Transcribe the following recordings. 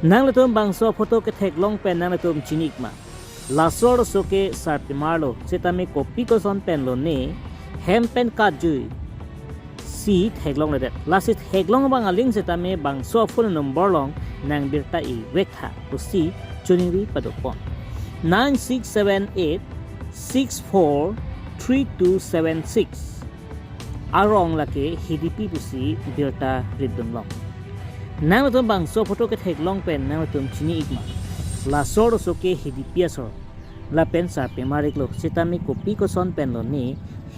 nang latum bangso photo ke thek long pen nang latum chinik ma lasor soke Sarpimar lo setame copy ko son pen lo ne hem pen ka jui si thek long le det lasit thek long bang aling setame bangso phone number long nang birta I wekha to si chuniri padopon 9678 643276 arong lake hidipi to si birta ridum long nang latum bangso photo ke thek long pen nang latum chini igma lasor soke hidipi asor la pen Sarpimar iklo setame copy ko son pen lo ni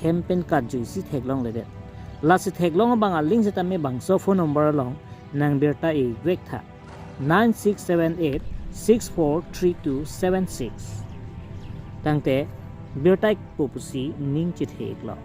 hem pen ka jui si thek long le det lasit thek long bang aling setame bangso phone number long nang birta I wekha 9678 643276 tangte birta pupusi ning chithek lo